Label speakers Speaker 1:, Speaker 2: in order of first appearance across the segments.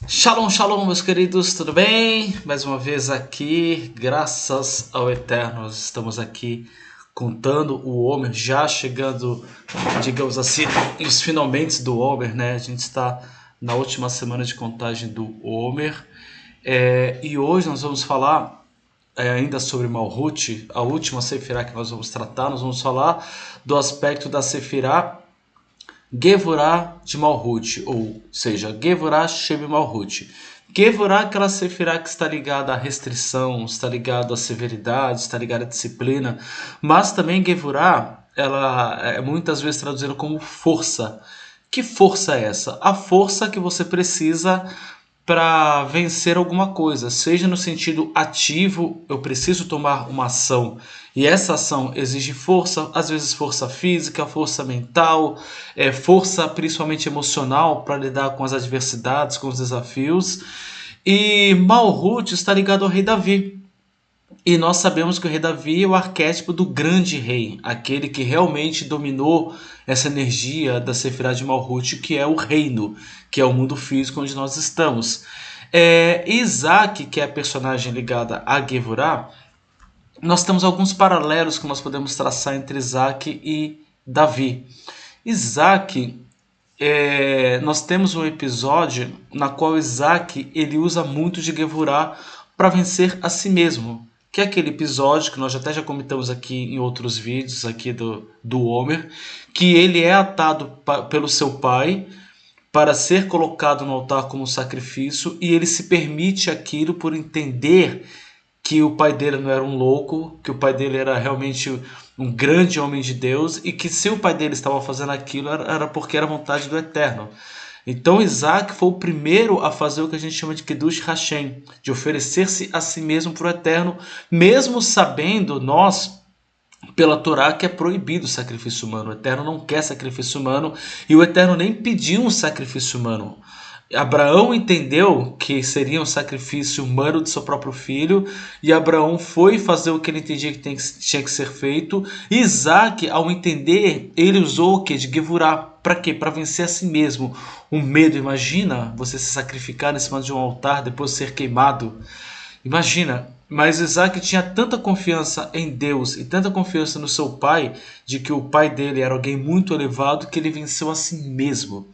Speaker 1: Shalom, shalom, meus queridos, tudo bem? Mais uma vez aqui, graças ao Eterno, nós estamos aqui contando o Homer, já chegando, digamos assim, os finalmente do Homer, né? A gente está na última semana de contagem do Homer, e hoje nós vamos falar ainda sobre Malhut, a última Sefirá que nós vamos tratar. Nós vamos falar do aspecto da Sefirá Gevurah de Malhut, ou seja, Gevurah Sheb Malhut. Gevurah é aquela sefirá que está ligada à restrição, está ligada à severidade, está ligada à disciplina, mas também Gevurah, ela é muitas vezes traduzida como força. Que força é essa? A força que você precisa para vencer alguma coisa, seja no sentido ativo, eu preciso tomar uma ação e essa ação exige força, às vezes força física, força mental, força principalmente emocional para lidar com as adversidades, com os desafios. E Malhut está ligado ao rei Davi. E nós sabemos que o rei Davi é o arquétipo do grande rei, aquele que realmente dominou essa energia da Sefirá de Malhut, que é o reino, que é o mundo físico onde nós estamos. Isaac, que é a personagem ligada a Gevurah, nós temos alguns paralelos que nós podemos traçar entre Isaac e Davi. Isaac, nós temos um episódio na qual Isaac ele usa muito de Gevurah para vencer a si mesmo, que é aquele episódio que nós até já comentamos aqui em outros vídeos aqui do Homer, que ele é atado pelo seu pai para ser colocado no altar como sacrifício, e ele se permite aquilo por entender que o pai dele não era um louco, que o pai dele era realmente um grande homem de Deus, e que se o pai dele estava fazendo aquilo era porque era vontade do Eterno. Então Isaac foi o primeiro a fazer o que a gente chama de Kiddush Hashem, de oferecer-se a si mesmo para o Eterno, mesmo sabendo nós, pela Torá, que é proibido o sacrifício humano. O Eterno não quer sacrifício humano e o Eterno nem pediu um sacrifício humano. Abraão entendeu que seria um sacrifício humano de seu próprio filho, e Abraão foi fazer o que ele entendia que tinha que ser feito. E Isaac, ao entender, ele usou o que? De Gevurah. Para quê? Para vencer a si mesmo. O medo. Imagina você se sacrificar em cima de um altar depois de ser queimado. Imagina. Mas Isaac tinha tanta confiança em Deus e tanta confiança no seu pai, de que o pai dele era alguém muito elevado, que ele venceu a si mesmo.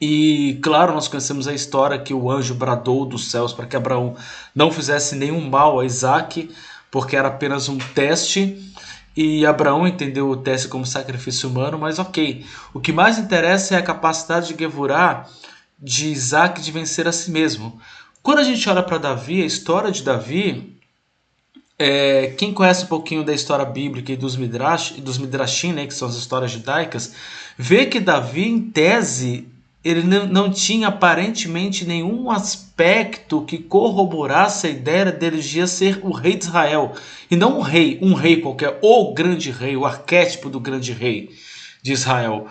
Speaker 1: E claro, nós conhecemos a história que o anjo bradou dos céus para que Abraão não fizesse nenhum mal a Isaac, porque era apenas um teste, e Abraão entendeu o teste como sacrifício humano. Mas ok, o que mais interessa é a capacidade de Gevurah de Isaac de vencer a si mesmo. Quando a gente olha para Davi, a história de Davi, quem conhece um pouquinho da história bíblica e dos Midrashim, né, que são as histórias judaicas, vê que Davi, em tese, ele não tinha aparentemente nenhum aspecto que corroborasse a ideia dele de ser o rei de Israel. E não um rei qualquer, o grande rei, o arquétipo do grande rei de Israel.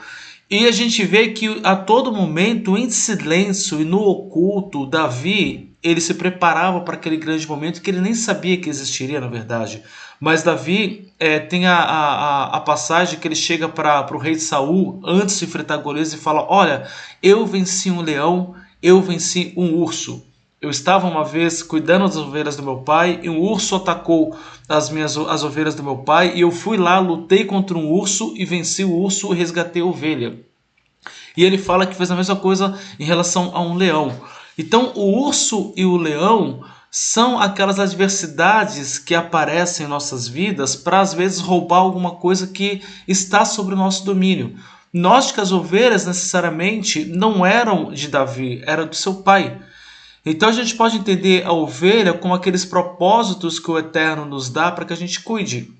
Speaker 1: E a gente vê que a todo momento, em silêncio e no oculto, Davi ele se preparava para aquele grande momento que ele nem sabia que existiria, na verdade. Mas Davi tem a passagem que ele chega para o rei de Saul, antes de enfrentar Golias, e fala: olha, eu venci um leão, eu venci um urso. Eu estava uma vez cuidando das ovelhas do meu pai, e um urso atacou as ovelhas do meu pai, e eu fui lá, lutei contra um urso e venci o urso e resgatei a ovelha. E ele fala que fez a mesma coisa em relação a um leão. Então o urso e o leão são aquelas adversidades que aparecem em nossas vidas para às vezes roubar alguma coisa que está sobre o nosso domínio. Nós que as ovelhas necessariamente não eram de Davi, eram do seu pai. Então a gente pode entender a ovelha como aqueles propósitos que o Eterno nos dá para que a gente cuide.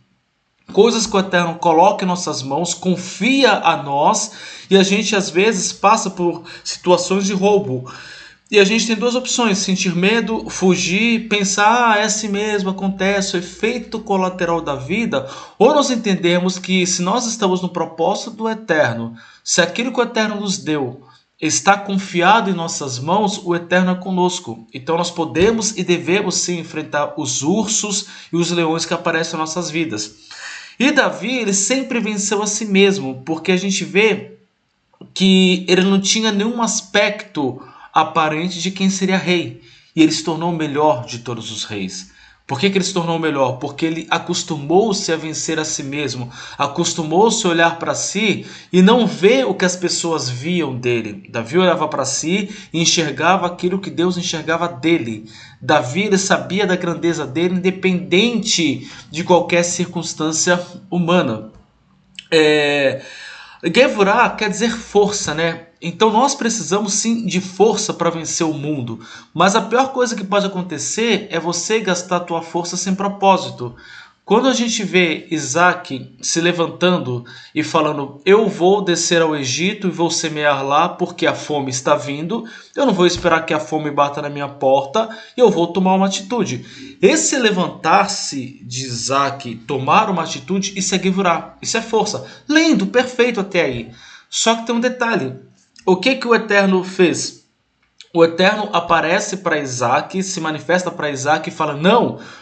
Speaker 1: Coisas que o Eterno coloca em nossas mãos, confia a nós, e a gente às vezes passa por situações de roubo. E a gente tem duas opções: sentir medo, fugir, pensar, é assim mesmo, acontece, o efeito colateral da vida. Ou nós entendemos que se nós estamos no propósito do Eterno, se aquilo que o Eterno nos deu está confiado em nossas mãos, o Eterno é conosco. Então nós podemos e devemos sim enfrentar os ursos e os leões que aparecem em nossas vidas. E Davi, ele sempre venceu a si mesmo, porque a gente vê que ele não tinha nenhum aspecto aparente de quem seria rei. E ele se tornou o melhor de todos os reis. Por que ele se tornou o melhor? Porque ele acostumou-se a vencer a si mesmo, acostumou-se a olhar para si e não ver o que as pessoas viam dele. Davi olhava para si e enxergava aquilo que Deus enxergava dele. Davi, ele sabia da grandeza dele, independente de qualquer circunstância humana. Gevurah quer dizer força, né? Então nós precisamos sim de força para vencer o mundo. Mas a pior coisa que pode acontecer é você gastar a tua força sem propósito. Quando a gente vê Isaac se levantando e falando, eu vou descer ao Egito e vou semear lá porque a fome está vindo, eu não vou esperar que a fome bata na minha porta, eu vou tomar uma atitude. Esse levantar-se de Isaac, tomar uma atitude, isso é Gevurah, isso é força. Lindo, perfeito até aí. Só que tem um detalhe. O que o Eterno fez? O Eterno aparece para Isaac, se manifesta para Isaac e fala,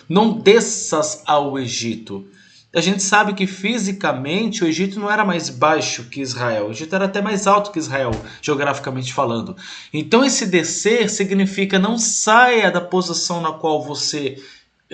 Speaker 1: não desças ao Egito. A gente sabe que fisicamente o Egito não era mais baixo que Israel. O Egito era até mais alto que Israel, geograficamente falando. Então esse descer significa não saia da posição na qual você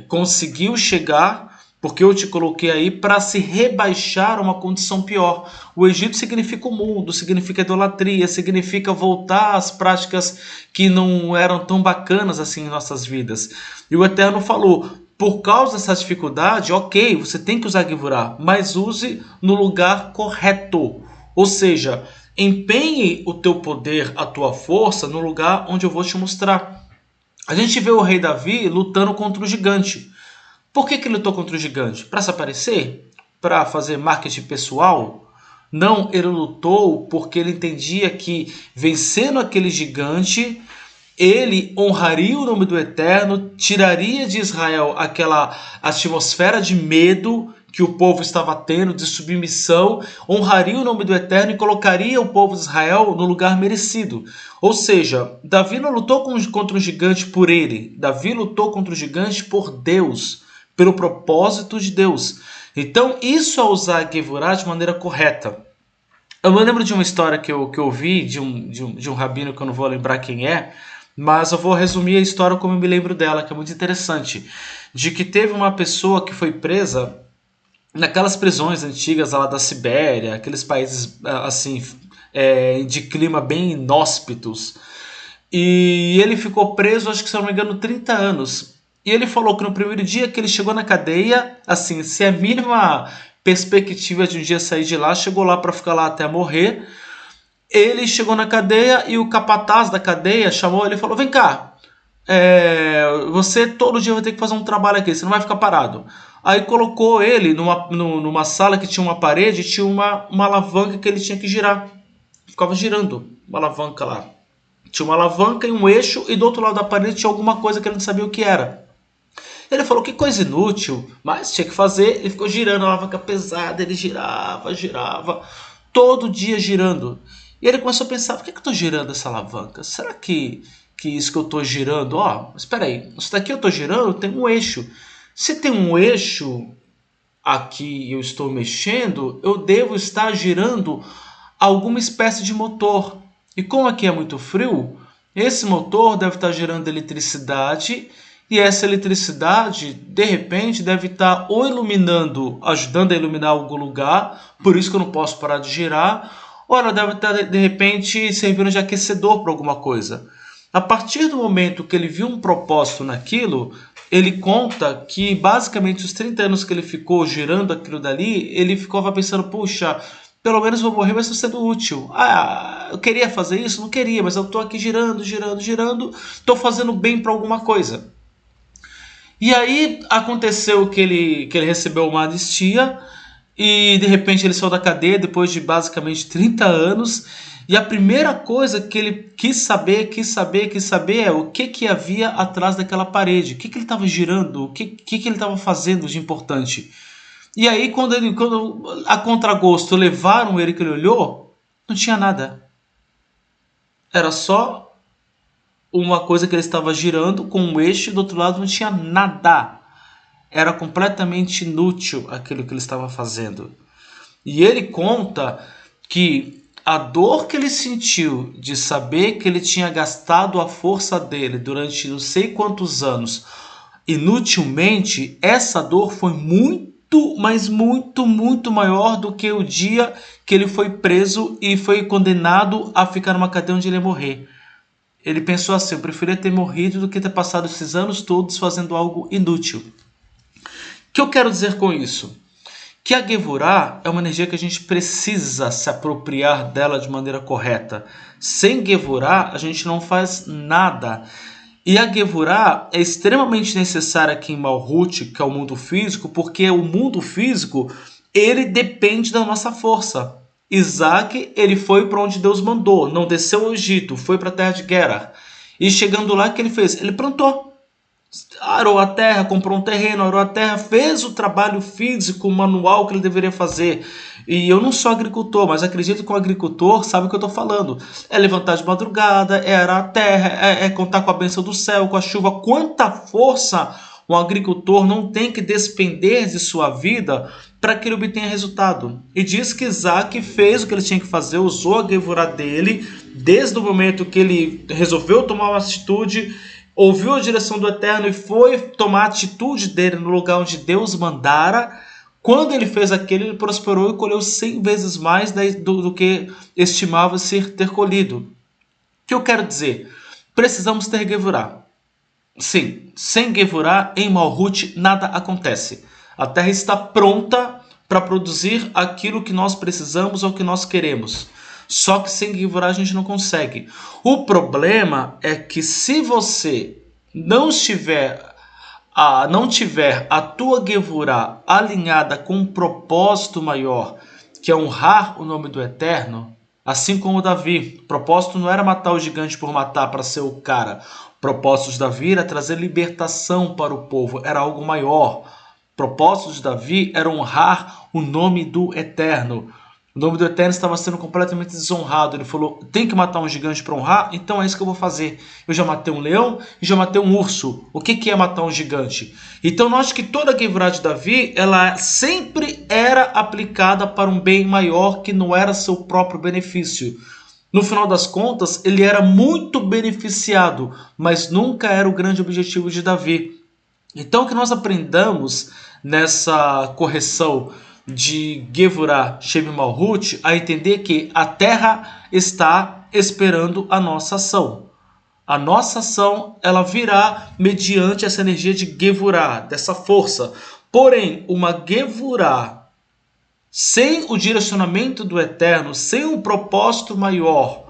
Speaker 1: conseguiu chegar, porque eu te coloquei aí para se rebaixar a uma condição pior. O Egito significa o mundo, significa idolatria, significa voltar às práticas que não eram tão bacanas assim em nossas vidas. E o Eterno falou, por causa dessa dificuldade, ok, você tem que usar Gevurah, mas use no lugar correto. Ou seja, empenhe o teu poder, a tua força no lugar onde eu vou te mostrar. A gente vê o rei Davi lutando contra o gigante. Por que ele lutou contra o gigante? Para se aparecer? Para fazer marketing pessoal? Não, ele lutou porque ele entendia que vencendo aquele gigante, ele honraria o nome do Eterno, tiraria de Israel aquela atmosfera de medo que o povo estava tendo, de submissão, honraria o nome do Eterno e colocaria o povo de Israel no lugar merecido. Ou seja, Davi não lutou contra o gigante por ele, Davi lutou contra o gigante por Deus, pelo propósito de Deus. Então isso é usar Gevurah de maneira correta. Eu me lembro de uma história que eu ouvi de um rabino que eu não vou lembrar quem é, mas eu vou resumir a história como eu me lembro dela, que é muito interessante. De que teve uma pessoa que foi presa naquelas prisões antigas lá da Sibéria, aqueles países assim de clima bem inóspitos. E ele ficou preso, acho que se eu não me engano, 30 anos. E ele falou que no primeiro dia que ele chegou na cadeia, assim, se a mínima perspectiva de um dia sair de lá, chegou lá para ficar lá até morrer. Ele chegou na cadeia e o capataz da cadeia chamou ele e falou, vem cá, você todo dia vai ter que fazer um trabalho aqui, você não vai ficar parado. Aí colocou ele numa sala que tinha uma parede, tinha uma alavanca que ele tinha que girar. Ficava girando uma alavanca lá. Tinha uma alavanca e um eixo, e do outro lado da parede tinha alguma coisa que ele não sabia o que era. Ele falou, que coisa inútil, mas tinha que fazer. Ele ficou girando, a alavanca pesada, ele girava, todo dia girando. E ele começou a pensar, por que eu estou girando essa alavanca? Será que isso que eu estou girando, espera aí, isso daqui eu estou girando, tem um eixo. Se tem um eixo aqui e eu estou mexendo, eu devo estar girando alguma espécie de motor. E como aqui é muito frio, esse motor deve estar gerando eletricidade, e essa eletricidade, de repente, deve estar ou iluminando, ajudando a iluminar algum lugar, por isso que eu não posso parar de girar, ou ela deve estar, de repente, servindo de aquecedor para alguma coisa. A partir do momento que ele viu um propósito naquilo, ele conta que, basicamente, os 30 anos que ele ficou girando aquilo dali, ele ficava pensando, puxa, pelo menos vou morrer, mas estou sendo útil. Eu queria fazer isso? Não queria, mas eu estou aqui girando, estou fazendo bem para alguma coisa. E aí aconteceu que ele recebeu uma anistia e de repente ele saiu da cadeia depois de basicamente 30 anos. E a primeira coisa que ele quis saber é o que havia atrás daquela parede, o que ele estava girando, o que ele estava fazendo de importante. E aí quando a contragosto levaram ele, que ele olhou, não tinha nada. Era só uma coisa que ele estava girando com um eixo, e do outro lado não tinha nada. Era completamente inútil aquilo que ele estava fazendo. E ele conta que a dor que ele sentiu de saber que ele tinha gastado a força dele durante não sei quantos anos inutilmente, essa dor foi muito, mas muito, muito maior do que o dia que ele foi preso e foi condenado a ficar numa cadeia onde ele ia morrer. Ele pensou assim: eu preferia ter morrido do que ter passado esses anos todos fazendo algo inútil. O que eu quero dizer com isso? Que a Gevurah é uma energia que a gente precisa se apropriar dela de maneira correta. Sem Gevurah, a gente não faz nada. E a Gevurah é extremamente necessária aqui em Malhut, que é o mundo físico, porque o mundo físico, ele depende da nossa força. Isaac, ele foi para onde Deus mandou, não desceu ao Egito, foi para a terra de Gerar. E chegando lá, o que ele fez? Ele plantou. Arou a terra, comprou um terreno, arou a terra, fez o trabalho físico, manual que ele deveria fazer. E eu não sou agricultor, mas acredito que o agricultor sabe o que eu estou falando. É levantar de madrugada, é arar a terra, é contar com a bênção do céu, com a chuva. Quanta força um agricultor não tem que despender de sua vida para que ele obtenha resultado. E diz que Isaac fez o que ele tinha que fazer, usou a Gevurah dele, desde o momento que ele resolveu tomar uma atitude, ouviu a direção do Eterno e foi tomar a atitude dele no lugar onde Deus mandara. Quando ele fez aquilo, ele prosperou e colheu 100 vezes mais do que estimava-se ter colhido. O que eu quero dizer? Precisamos ter Gevurah. Sim, sem Gevurah, em Malhut, nada acontece. A terra está pronta para produzir aquilo que nós precisamos ou que nós queremos. Só que sem Gevurah a gente não consegue. O problema é que se você não tiver a tua Gevurah alinhada com um propósito maior, que é honrar o nome do Eterno, assim como Davi, o propósito não era matar o gigante por matar para ser o cara. O propósito de Davi era trazer libertação para o povo, era algo maior. O propósito de Davi era honrar o nome do Eterno. O nome do Eterno estava sendo completamente desonrado. Ele falou: tem que matar um gigante para honrar? Então é isso que eu vou fazer. Eu já matei um leão e já matei um urso. O que é matar um gigante? Então note que toda a Gevurah de Davi, ela sempre era aplicada para um bem maior que não era seu próprio benefício. No final das contas, ele era muito beneficiado, mas nunca era o grande objetivo de Davi. Então que nós aprendamos nessa correção de Gevurah Shem Malhut a entender que a terra está esperando a nossa ação. A nossa ação, ela virá mediante essa energia de Gevurah, dessa força. Porém, uma Gevurah sem o direcionamento do Eterno, sem um propósito maior,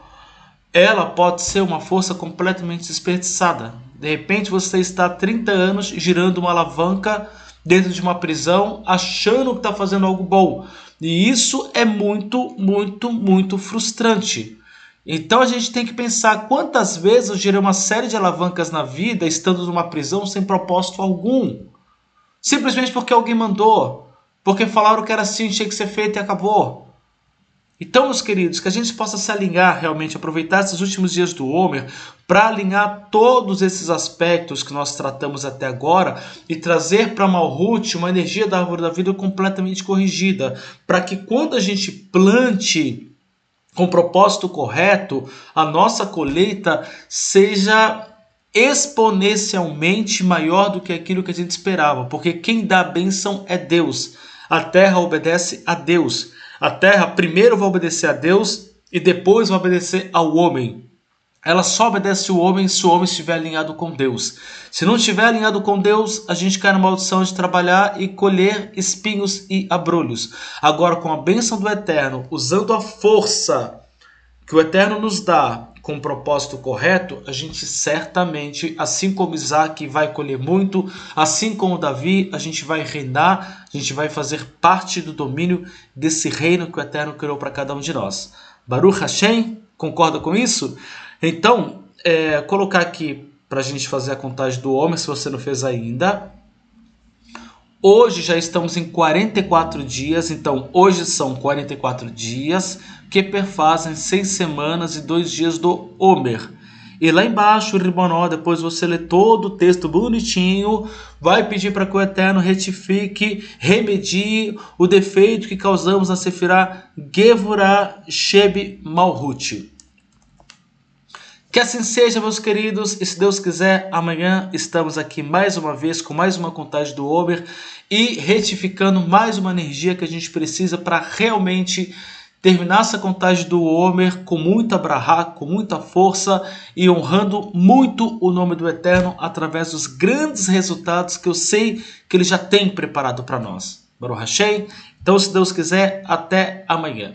Speaker 1: ela pode ser uma força completamente desperdiçada. De repente você está há 30 anos girando uma alavanca dentro de uma prisão, achando que está fazendo algo bom. E isso é muito, muito, muito frustrante. Então a gente tem que pensar quantas vezes eu girei uma série de alavancas na vida estando numa prisão sem propósito algum. Simplesmente porque alguém mandou. Porque falaram que era assim, tinha que ser feito e acabou. Então, meus queridos, que a gente possa se alinhar realmente, aproveitar esses últimos dias do Homer para alinhar todos esses aspectos que nós tratamos até agora e trazer para Malhut uma energia da árvore da vida completamente corrigida, para que quando a gente plante com o propósito correto, a nossa colheita seja exponencialmente maior do que aquilo que a gente esperava, porque quem dá a bênção é Deus. A terra obedece a Deus. A terra primeiro vai obedecer a Deus e depois vai obedecer ao homem. Ela só obedece o homem se o homem estiver alinhado com Deus. Se não estiver alinhado com Deus, a gente cai na maldição de trabalhar e colher espinhos e abrolhos. Agora, com a bênção do Eterno, usando a força que o Eterno nos dá com o propósito correto, a gente certamente, assim como Isaac vai colher muito, assim como Davi, a gente vai reinar, a gente vai fazer parte do domínio desse reino que o Eterno criou para cada um de nós. Baruch Hashem, concorda com isso? Então, colocar aqui para a gente fazer a contagem do homem, se você não fez ainda. Hoje já estamos em 44 dias, então hoje são 44 dias que perfazem 6 semanas e 2 dias do Homer. E lá embaixo, Ribonó, depois você lê todo o texto bonitinho, vai pedir para que o Eterno retifique, remedie o defeito que causamos na Sefirá Gevurah Sheb Malhut. Que assim seja, meus queridos, e se Deus quiser, amanhã estamos aqui mais uma vez com mais uma contagem do Omer e retificando mais uma energia que a gente precisa para realmente terminar essa contagem do Omer com muita brahá, com muita força e honrando muito o nome do Eterno através dos grandes resultados que eu sei que Ele já tem preparado para nós. Baruch Hashem. Então, se Deus quiser, até amanhã.